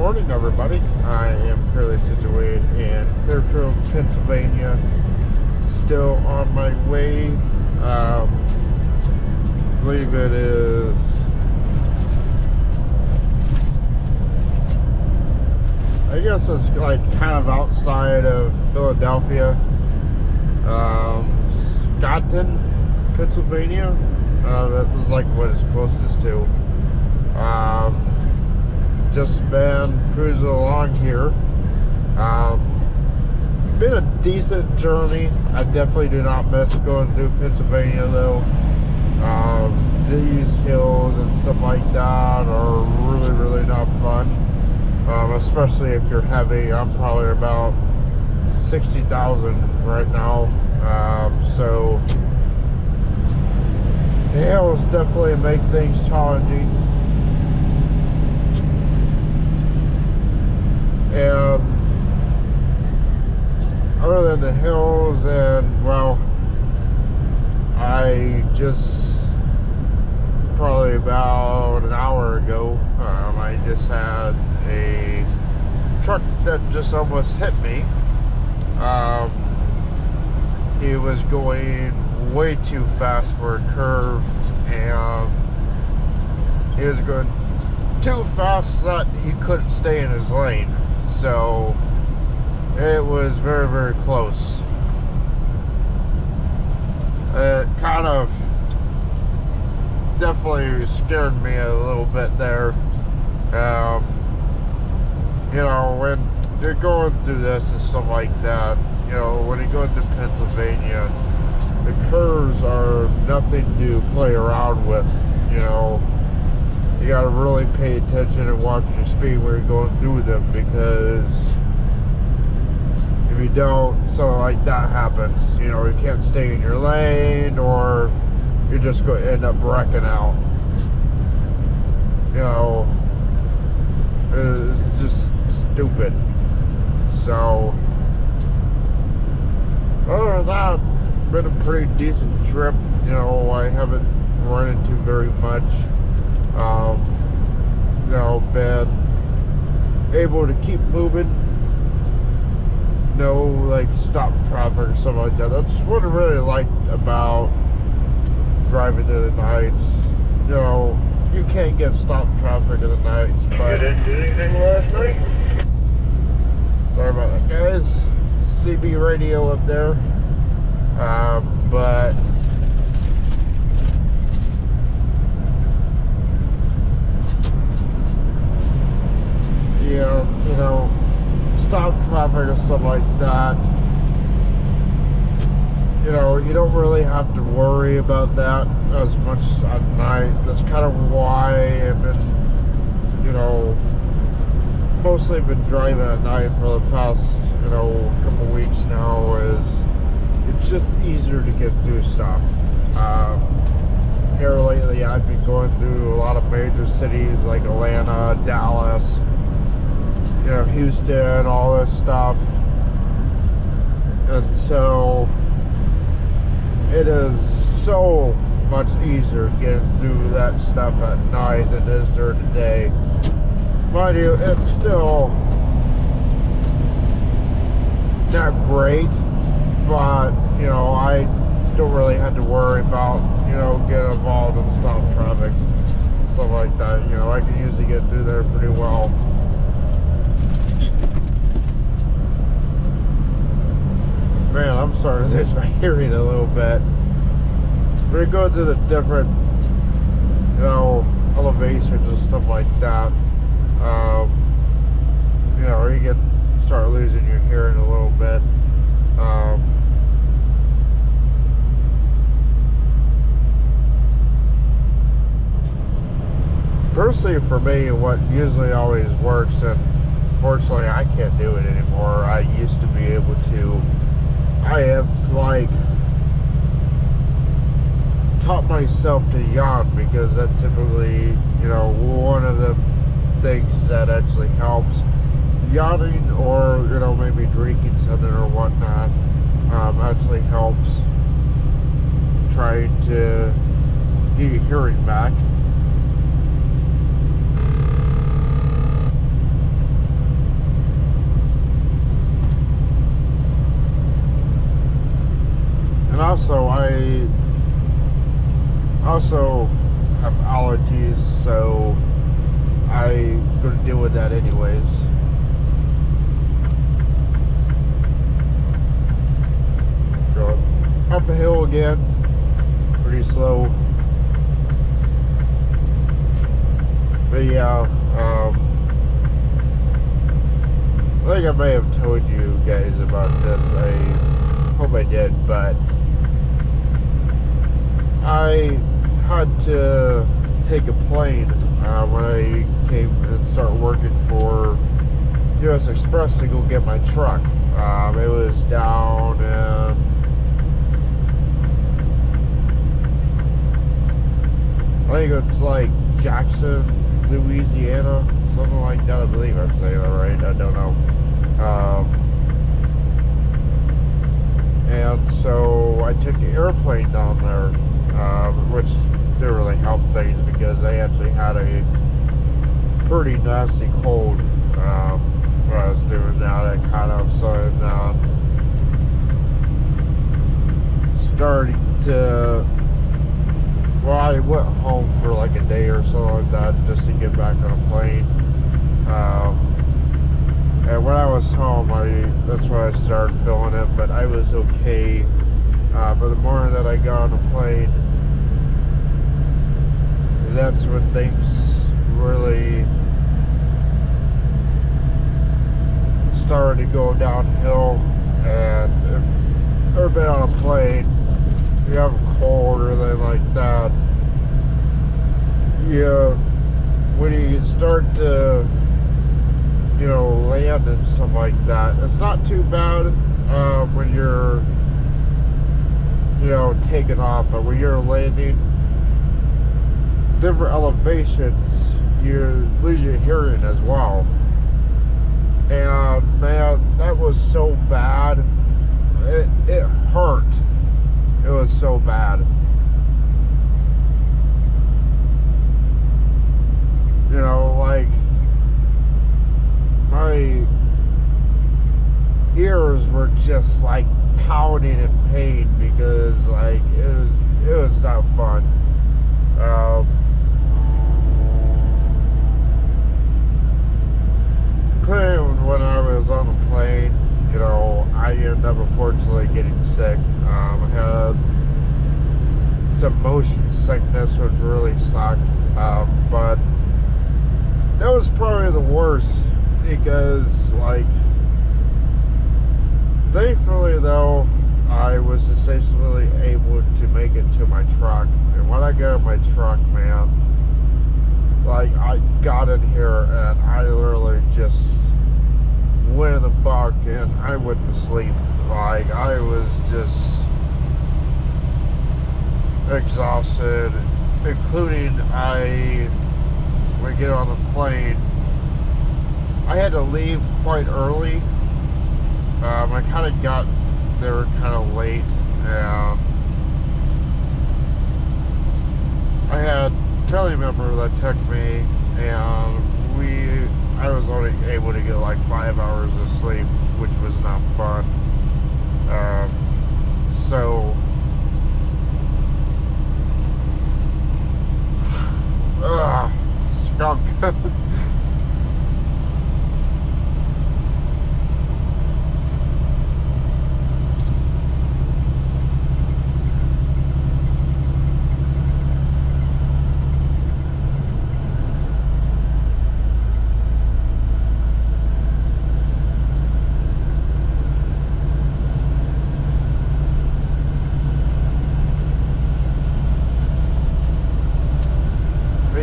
morning, everybody. I am currently situated in Clearfield, Pennsylvania. Still on my way. I believe it is I guess it's like kind of outside of Philadelphia. Scotton, Pennsylvania. That was like what it's closest to. Just been cruising along here. Been a decent journey. I definitely do not miss going through Pennsylvania though. These hills and stuff like that are really not fun. Especially if you're heavy. I'm probably about 60,000 right now. So the hills definitely make things challenging. And other than the hills, and well, I just probably about an hour ago, I just had a truck that just almost hit me. He was going way too fast for a curve, and he was going too fast that he couldn't stay in his lane. So it was very close. It kind of definitely scared me a little bit there. You know, when you're going through this and stuff like that, you know, when you go through Pennsylvania, the curves are nothing to play around with. You know, you gotta really pay attention and watch your speed when you're going through them, because if you don't, something like that happens. You know, you can't stay in your lane, or you're just going to end up wrecking out. You know, it's just stupid. So, other than that, been a pretty decent trip. You know, I haven't run into very much. You know, been able to keep moving. No, like, stop traffic or something like that. That's what I really like about driving in the nights. You know, you can't get stop traffic in the nights, but... You didn't do anything last night? Sorry about that, guys. CB radio up there. But... yeah, you know, stop traffic or stuff like that. You know, you don't really have to worry about that as much at night. That's kind of why I've been, you know, mostly been driving at night for the past, you know, couple weeks now. Is it's just easier to get through stuff. Here lately, I've been going through a lot of major cities like Atlanta, Dallas, you know, Houston, all this stuff, and so it is so much easier getting through that stuff at night than it is during the day. Mind you, it's still not great, but you know, I don't really have to worry about, you know, getting involved in stop traffic, stuff like that. You know, I can usually get through there pretty well. Man, I'm starting to lose my hearing a little bit. We're going through the different, you know, elevations and stuff like that. You know, you can start losing your hearing a little bit. Personally, for me, what usually always works, and fortunately I can't do it anymore. I used to be able to. I have, like, taught myself to yawn, because that typically, you know, one of the things that actually helps. Yawning, or, you know, maybe drinking something or whatnot, actually helps trying to get your hearing back. also I also have allergies, so I'm gonna deal with that anyways. Going up a hill again, pretty slow. But yeah, I think I may have told you guys about this. I hope I did, but I had to take a plane when I came and started working for U.S. Express to go get my truck. It was down in I think it's like Jackson, Louisiana, something like that. I believe I'm saying that right. I don't know. And so I took the airplane down there, which didn't really help things because they actually had a pretty nasty cold when I was doing that. It kind of starting to. Well, I went home for like a day or so like that just to get back on a plane. And when I was home, that's when I started feeling it, but I was okay. But the morning that I got on a plane, that's when things really started to go downhill. And if you've ever been on a plane, you have a cold or anything like that, when you start to land and stuff like that, it's not too bad when you're taking off, but when you're landing, different elevations, you lose your hearing as well. And man, that was so bad. It hurt. It was so bad. Like my ears were just like pounding in pain because like it was not fun. Clearly when I was on the plane, I ended up unfortunately getting sick. I had some motion sickness, which really sucked. But that was probably the worst because, like, thankfully though, I was essentially able to make it to my truck. And when I got in my truck, man, like, I got in here and I literally just went in the bunk and I went to sleep. Like, I was just exhausted, including when I get on the plane, I had to leave quite early. I kind of got there kind of late, and I had a family member that took me, and I was only able to get like 5 hours of sleep, which was not fun. So skunk.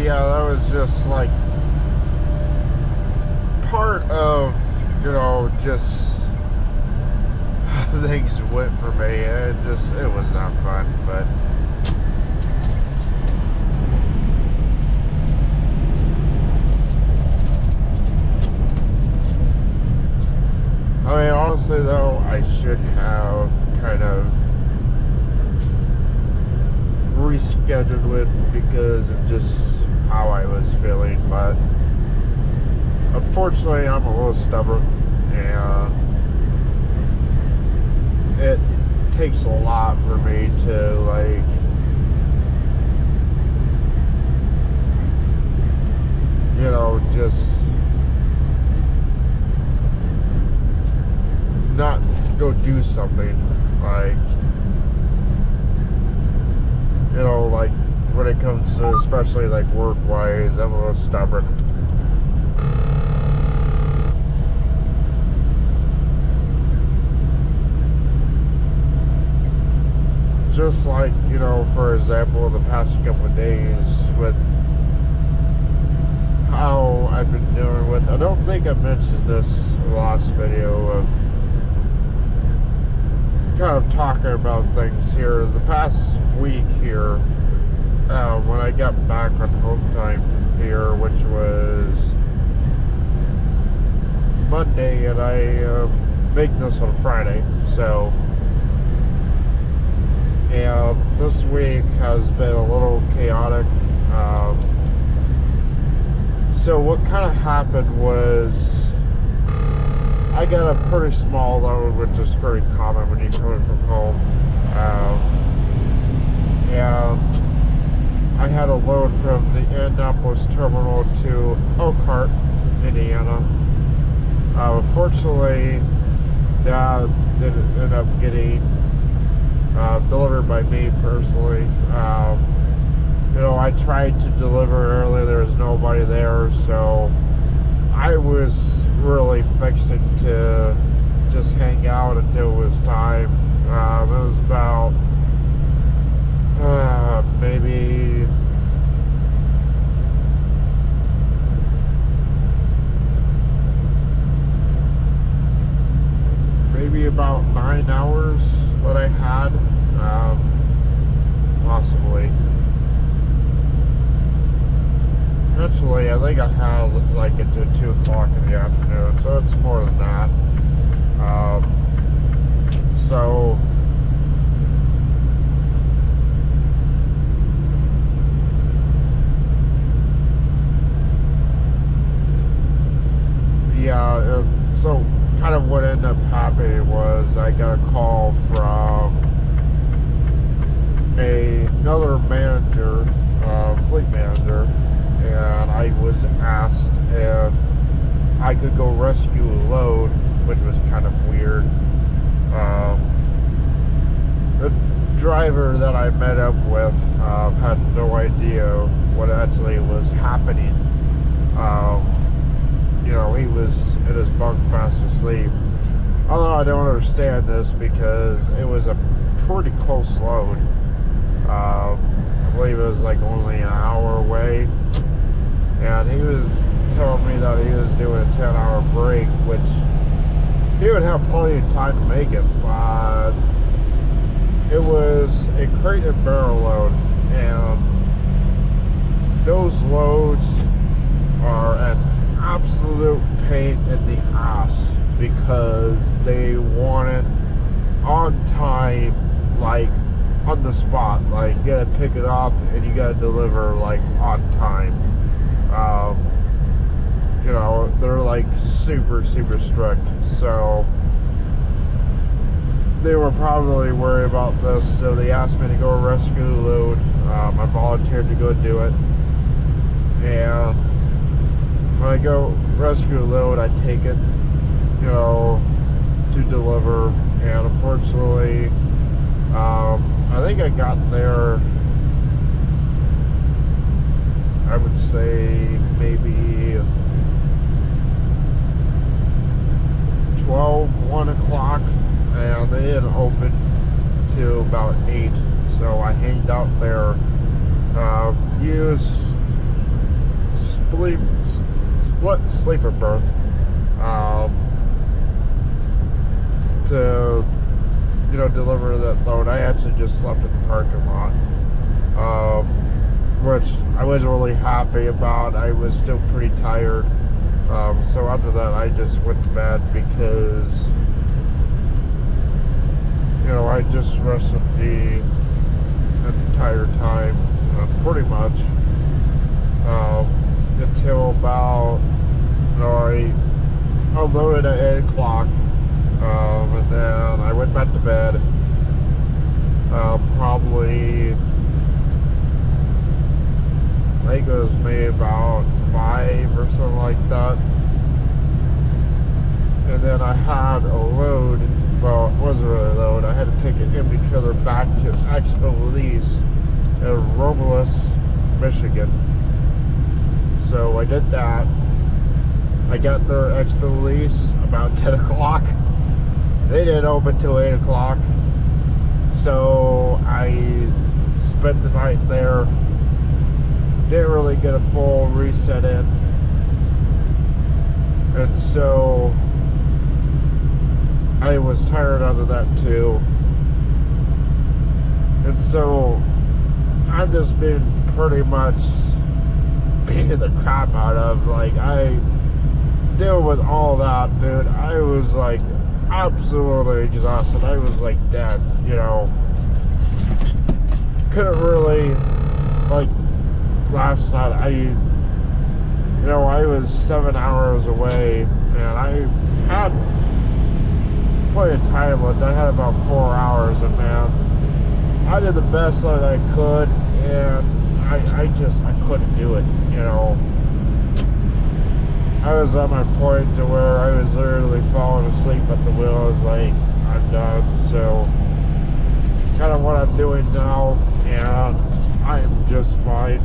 Yeah, that was just like part of, just how things went for me. It was not fun, but I mean, honestly though, I should have kind of rescheduled it because of just how I was feeling, but unfortunately I'm a little stubborn, and it takes a lot for me to like just not go do something, like like when it comes to especially like work wise. I'm a little stubborn. Just like, for example, the past couple of days with how I've been doing with, I don't think I mentioned this in the last video, of kind of talking about things here. The past week here, when I got back on home time here, which was Monday, and I make this on Friday, so and this week has been a little chaotic. So what kind of happened was I got a pretty small load, which is pretty common when you're coming from home. And I had a load from the Indianapolis terminal to Elkhart, Indiana. Fortunately, that didn't end up getting delivered by me personally. I tried to deliver earlier, there was nobody there, so I was really fixing to just hang out until it was time. It was about maybe about 9 hours that I had, possibly. Eventually, I think I had like into 2 o'clock in the afternoon, so it's more than that. So yeah, so kind of what ended up happening was I got a call from another manager, fleet manager, and I was asked if I could go rescue a load, which was kind of weird. The driver that I met up with had no idea what actually was happening. He was in his bunk fast asleep. Although I don't understand this because it was a pretty close load. I believe it was like only an hour away. And he was telling me that he was doing a 10-hour break, which he would have plenty of time to make it. But it was a crate and barrel load, and those loads are an absolute pain in the ass because they want it on time, like on the spot. Like you gotta pick it up and you gotta deliver like on time. They're like super strict, so they were probably worried about this, so they asked me to go rescue the load. I volunteered to go do it, and when I go rescue a load, I take it, to deliver. And unfortunately, I think I got there, I would say maybe 1 o'clock, and they didn't open till about 8, so I hanged out there, used split sleeper berth to deliver that load. I actually just slept in the parking lot, which I wasn't really happy about. I was still pretty tired, so after that I just went to bed because I just rested the entire time, pretty much, until about, I unloaded at 8 o'clock, and then I went back to bed, Probably, I think it was maybe about 5 or something like that. And then I had a load, well, it wasn't really a load, I had to take an empty trailer back to Expo Lease in Romulus, Michigan. So I did that. I got there at Expo Lease about 10 o'clock. They didn't open till 8 o'clock. So I spent the night there. Didn't really get a full reset in. And so I was tired out of that too. And so I've just been pretty much beating the crap out of, like, I deal with all that, dude. I was like absolutely exhausted. I was like dead, you know. Couldn't really, like, last night I was 7 hours away and I had plenty of time left. I had about 4 hours, and man, I did the best that I could, and I couldn't do it, you know. I was at my point to where I was literally falling asleep at the wheel. I was like, I'm done. So kind of what I'm doing now, and I am just fine.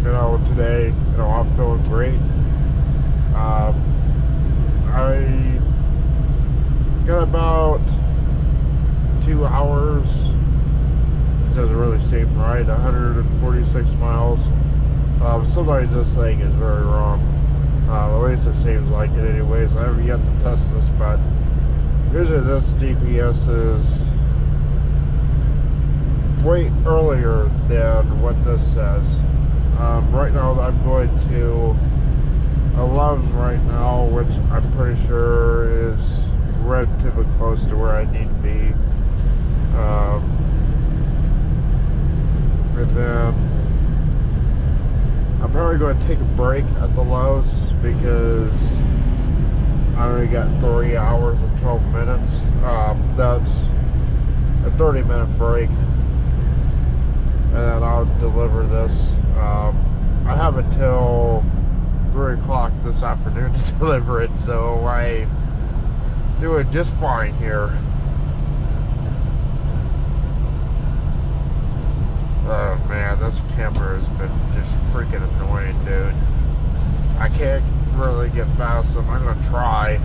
You know, today, you know, I'm feeling great. I got about 2 hours. It doesn't really seem right. 146 miles. Somebody's just saying is very wrong. At least it seems like it anyways. I haven't yet to test this, but usually this GPS is way earlier than what this says. Right now I'm going to 11 right now, which I'm pretty sure is relatively close to where I need to be. And then I'm probably going to take a break at the Lowe's because I only got 3 hours and 12 minutes. That's a 30-minute break, and then I'll deliver this. I have until 3 o'clock this afternoon to deliver it, so I do it just fine here. Oh man, this camera has been just freaking annoying, dude. I can't really get past them. I'm gonna try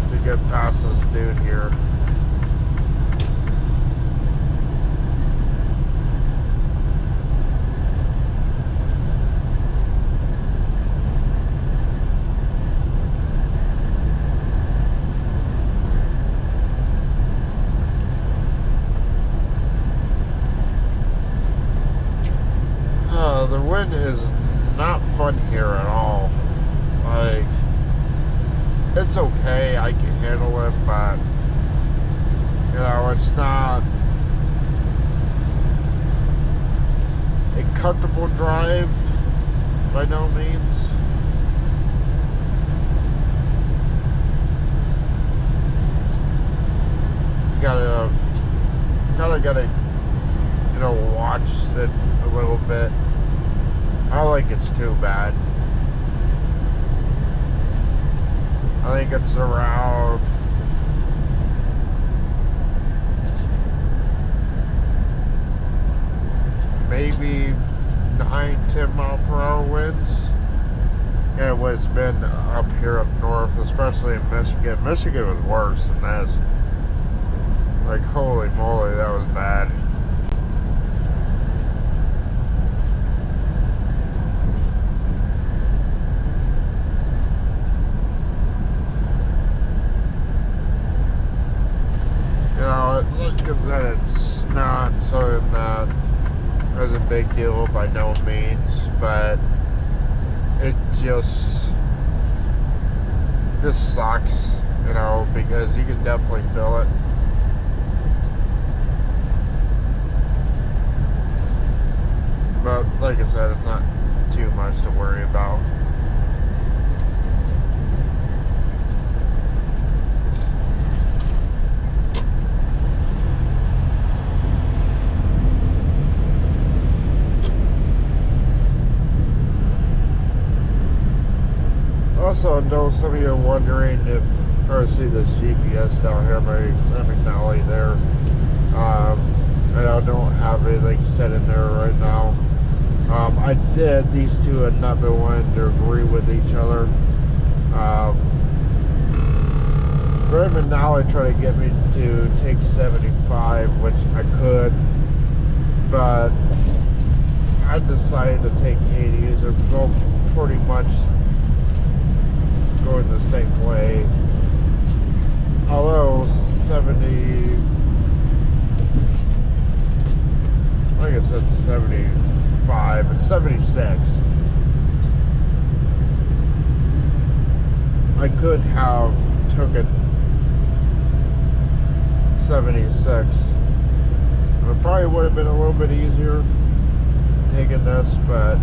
to get past this dude here. The wind is not fun here at all. Like, it's okay, I can handle it, but you know, it's not a comfortable drive by no means. You gotta you know, watch it a little bit. I don't think it's too bad. I think it's around maybe 9-10 mile per hour winds. And what's been up here up north, especially in Michigan. Michigan was worse than this. Like, holy moly, that was bad. That it's not something that is a big deal by no means, but it just sucks, you know, because you can definitely feel it. But like I said, it's not too much to worry about. Also, I know some of you are wondering if, or see this GPS down here, my McNally there. And I don't have anything set in there right now. I did. These two had not been wanting to agree with each other. Red McNally tried to get me to take 75, which I could, but I decided to take 80. They're both pretty much going the same way. Although 70, I guess that's 75 and 76. I could have took it 76. It probably would have been a little bit easier taking this, but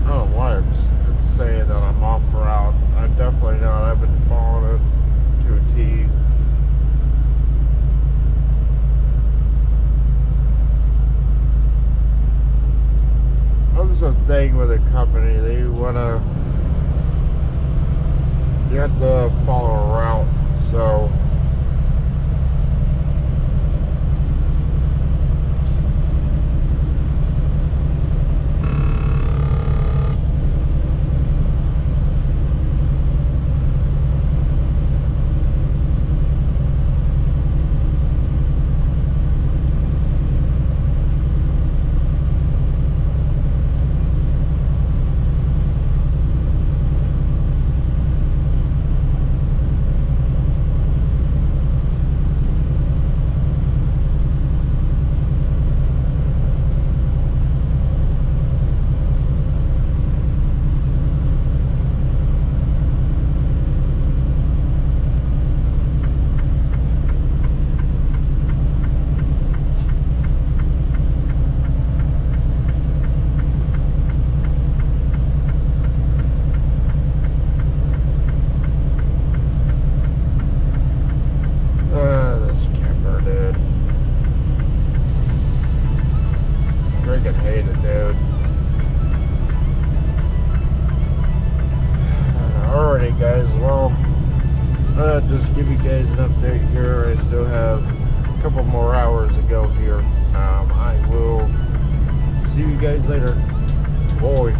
I don't know why it's saying that I'm off route. I'm definitely not. I've been following it to a T. This is a thing with a company. They wanna, you have to follow a route, so freaking hate it, dude. Alrighty, guys. Well, just give you guys an update here. I still have a couple more hours to go here. I will see you guys later. Boy.